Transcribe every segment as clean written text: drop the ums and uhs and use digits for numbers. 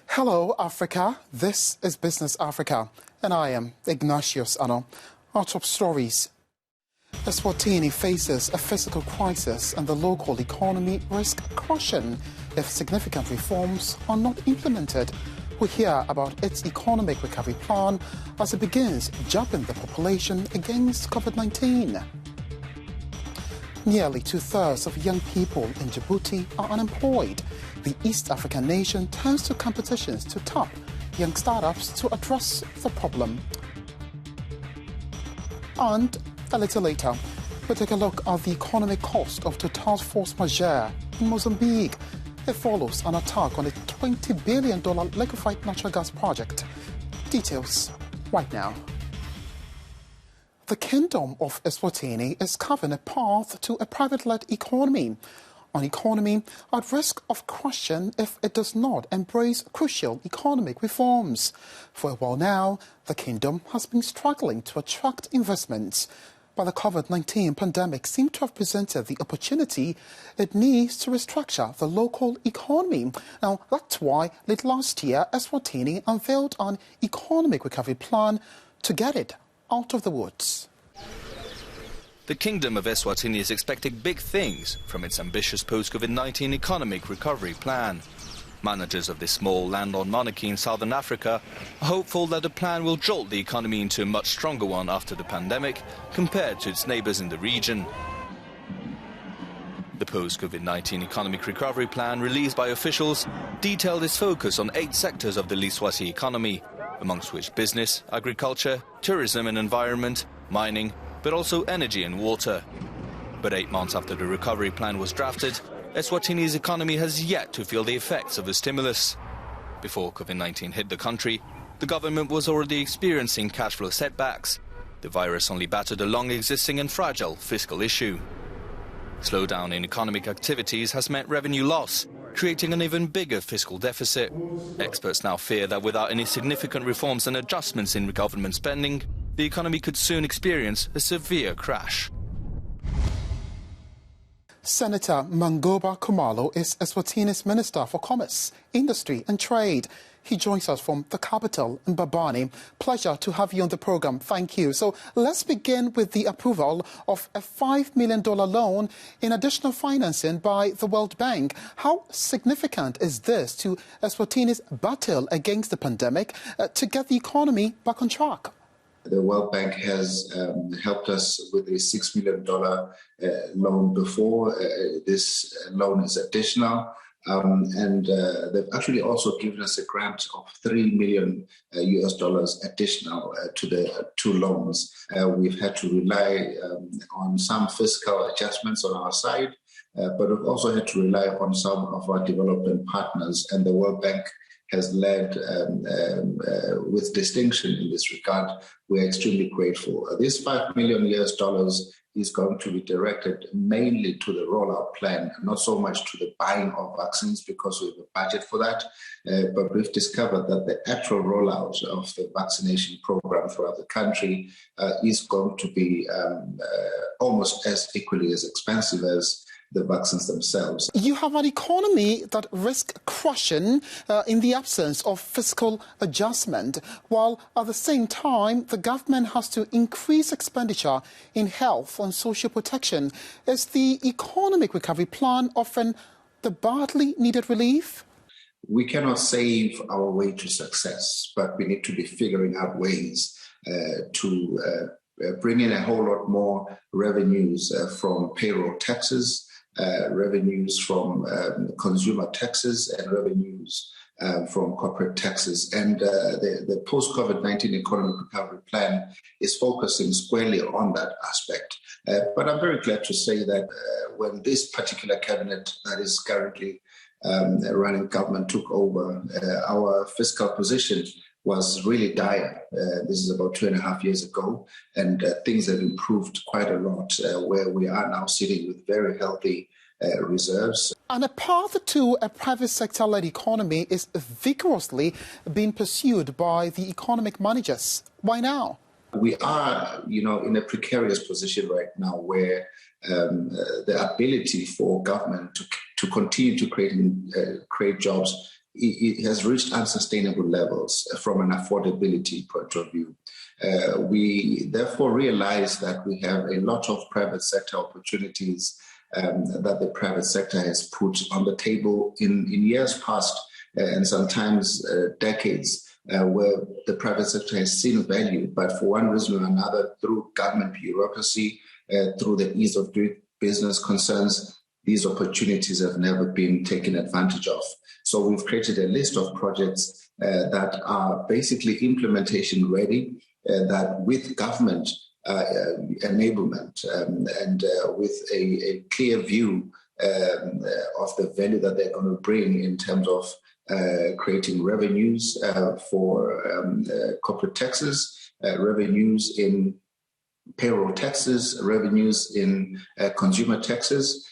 Hello, Africa. This is Business Africa, and I am Ignatius Ano. Our top stories. Eswatini faces a fiscal crisis and the local economy risk crushing if significant reforms are not implemented. We hear about its economic recovery plan as it begins jabbing the population against COVID-19. Nearly two-thirds of young people in Djibouti are unemployed. The East African nation turns to competitions to tap young startups to address the problem. And a little later, we'll take a look at the economic cost of Total's force majeure in Mozambique. It follows an attack on a $20 billion liquefied natural gas project. Details right now. The Kingdom of Eswatini is carving a path to a private-led economy, an economy at risk of crushing if it does not embrace crucial economic reforms. For a while now, the Kingdom has been struggling to attract investments, but the COVID-19 pandemic seemed to have presented the opportunity it needs to restructure the local economy. Now, that's why late last year, Eswatini unveiled an economic recovery plan to get it out of the woods. The Kingdom of Eswatini is expecting big things from its ambitious post-COVID-19 economic recovery plan. Managers of this small landlord monarchy in southern Africa are hopeful that the plan will jolt the economy into a much stronger one after the pandemic compared to its neighbours in the region. The post-COVID-19 economic recovery plan released by officials detailed its focus on 8 sectors of the Liswati economy, amongst which business, agriculture, tourism and environment, mining, but also energy and water. But 8 months after the recovery plan was drafted, Eswatini's economy has yet to feel the effects of the stimulus. Before COVID-19 hit the country, the government was already experiencing cash flow setbacks. The virus only battered a long-existing and fragile fiscal issue. Slowdown in economic activities has meant revenue loss, creating an even bigger fiscal deficit. Experts now fear that without any significant reforms and adjustments in government spending, the economy could soon experience a severe crash. Senator Mangoba Khumalo is Eswatini's Minister for Commerce, Industry and Trade. He joins us from the capital, Mbabane. Pleasure to have you on the program. Thank you. So let's begin with the approval of a $5 million loan in additional financing by the World Bank. How significant is this to Eswatini's battle against the pandemic to get the economy back on track? The World Bank has helped us with a $6 million loan before. This loan is additional. And they've actually also given us a grant of $3 million additional to the 2 loans. We've had to rely on some fiscal adjustments on our side, but we've also had to rely on some of our development partners, and the World Bank has led with distinction in this regard. We're extremely grateful. This $5 million is going to be directed mainly to the rollout plan, not so much to the buying of vaccines because we have a budget for that. But we've discovered that the actual rollout of the vaccination program throughout the country is going to be almost as equally as expensive as the vaccines themselves. You have an economy that risks crushing in the absence of fiscal adjustment, while at the same time the government has to increase expenditure in health and social protection. Is the economic recovery plan offering the badly needed relief? We cannot save our way to success, but we need to be figuring out ways to bring in a whole lot more revenues from payroll taxes, revenues from consumer taxes, and revenues from corporate taxes. And the post-COVID-19 economic recovery plan is focusing squarely on that aspect. But I'm very glad to say that when this particular cabinet that is currently running government took over, our fiscal position was really dire. This is about 2.5 years ago, and things have improved quite a lot, where we are now sitting with very healthy reserves. And a path to a private sector-led economy is vigorously being pursued by the economic managers. Why now? We are, in a precarious position right now where the ability for government to continue to create jobs, it has reached unsustainable levels from an affordability point of view. We therefore realize that we have a lot of private sector opportunities that the private sector has put on the table in years past and sometimes decades, where the private sector has seen value, but for one reason or another, through government bureaucracy, through the ease of doing business concerns, these opportunities have never been taken advantage of. So we've created a list of projects that are basically implementation ready, that with government enablement and with a clear view of the value that they're going to bring in terms of creating revenues for corporate taxes, revenues in payroll taxes, revenues in consumer taxes.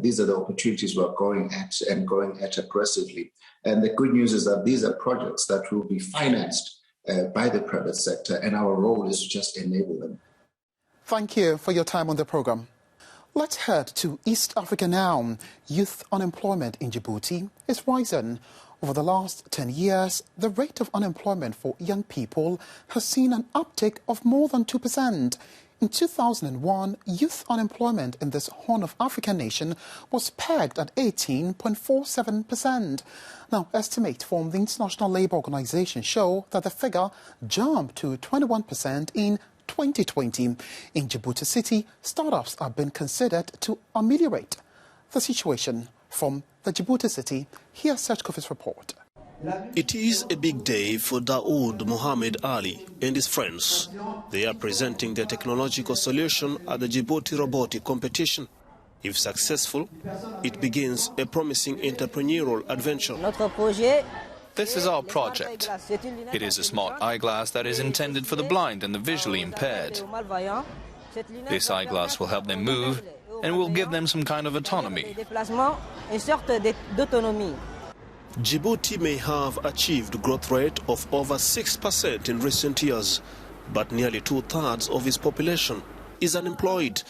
These are the opportunities we're going at aggressively. And the good news is that these are projects that will be financed by the private sector, and our role is to just enable them. Thank you for your time on the program. Let's head to East Africa now. Youth unemployment in Djibouti is rising. Over the last 10 years, the rate of unemployment for young people has seen an uptick of more than 2%. In 2001, youth unemployment in this Horn of Africa nation was pegged at 18.47%. Now, estimates from the International Labour Organization show that the figure jumped to 21% in 2020. In Djibouti City, startups are being considered to ameliorate the situation. From the Djibouti City, here's Sechkovi's report. It is a big day for Daoud Mohamed Ali and his friends. They are presenting their technological solution at the Djibouti Robotic Competition. If successful, it begins a promising entrepreneurial adventure. This is our project. It is a smart eyeglass that is intended for the blind and the visually impaired. This eyeglass will help them move and will give them some kind of autonomy. Djibouti may have achieved growth rate of over 6% in recent years, but nearly 2/3 of its population is unemployed,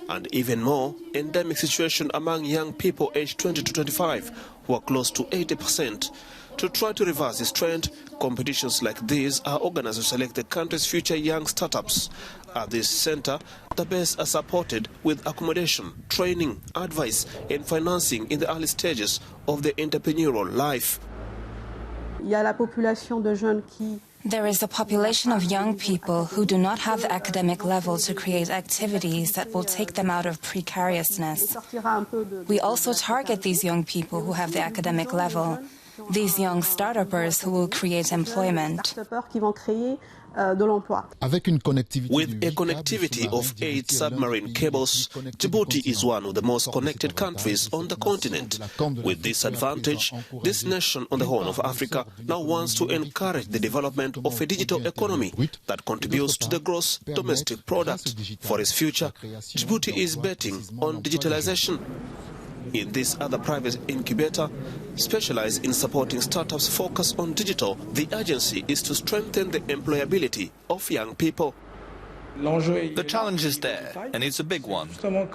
and even more, endemic situation among young people aged 20 to 25, who are close to 80%. To try to reverse this trend, competitions like these are organized to select the country's future young startups. At this center, the best are supported with accommodation, training, advice, and financing in the early stages of their entrepreneurial life. There is a population of young people who do not have the academic level to create activities that will take them out of precariousness. We also target these young people who have the academic level, these young startuppers who will create employment. With a connectivity of 8 submarine cables, Djibouti is one of the most connected countries on the continent. With this advantage, this nation on the Horn of Africa now wants to encourage the development of a digital economy that contributes to the gross domestic product. For its future, Djibouti is betting on digitalization. In this other private incubator, specialized in supporting startups focused on digital, the agency is to strengthen the employability of young people. The challenge is there, and it's a big one.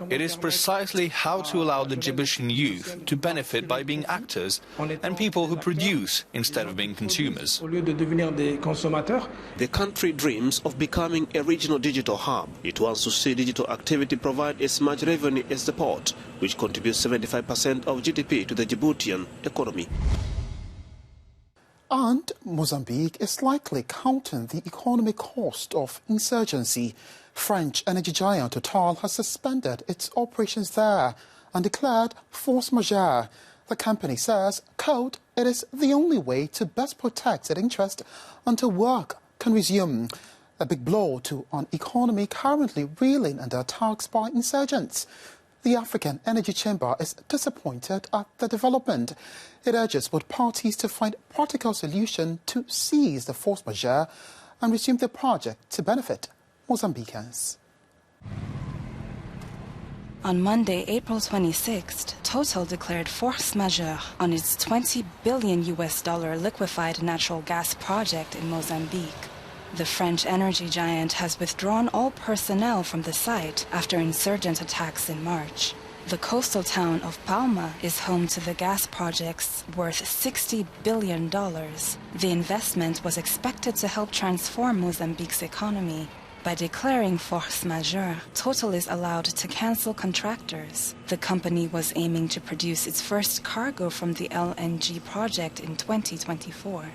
It is precisely how to allow the Djiboutian youth to benefit by being actors and people who produce instead of being consumers. The country dreams of becoming a regional digital hub. It wants to see digital activity provide as much revenue as the port, which contributes 75% of GDP to the Djiboutian economy. And Mozambique is likely counting the economic cost of insurgency. French energy giant Total has suspended its operations there and declared force majeure. The company says, quote, it is the only way to best protect its interest until work can resume. A big blow to an economy currently reeling under attacks by insurgents. The African Energy Chamber is disappointed at the development. It urges both parties to find practical solution to seize the force majeure and resume the project to benefit Mozambicans. On Monday, April 26th, Total declared force majeure on its $20 billion liquefied natural gas project in Mozambique. The French energy giant has withdrawn all personnel from the site after insurgent attacks in March. The coastal town of Palma is home to the gas projects worth $60 billion. The investment was expected to help transform Mozambique's economy. By declaring force majeure, Total is allowed to cancel contractors. The company was aiming to produce its first cargo from the LNG project in 2024.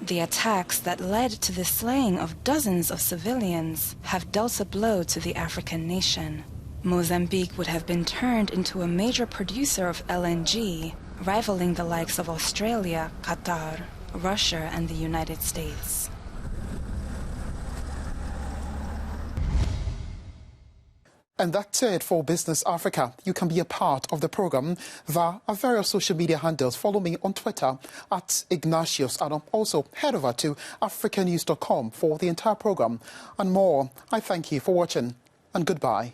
The attacks that led to the slaying of dozens of civilians have dealt a blow to the African nation. Mozambique would have been turned into a major producer of LNG, rivaling the likes of Australia, Qatar, Russia, and the United States. And that's it for Business Africa. You can be a part of the program via our various social media handles. Follow me on Twitter at Ignatius Adam. Also, head over to africanews.com for the entire program and more. I thank you for watching and goodbye.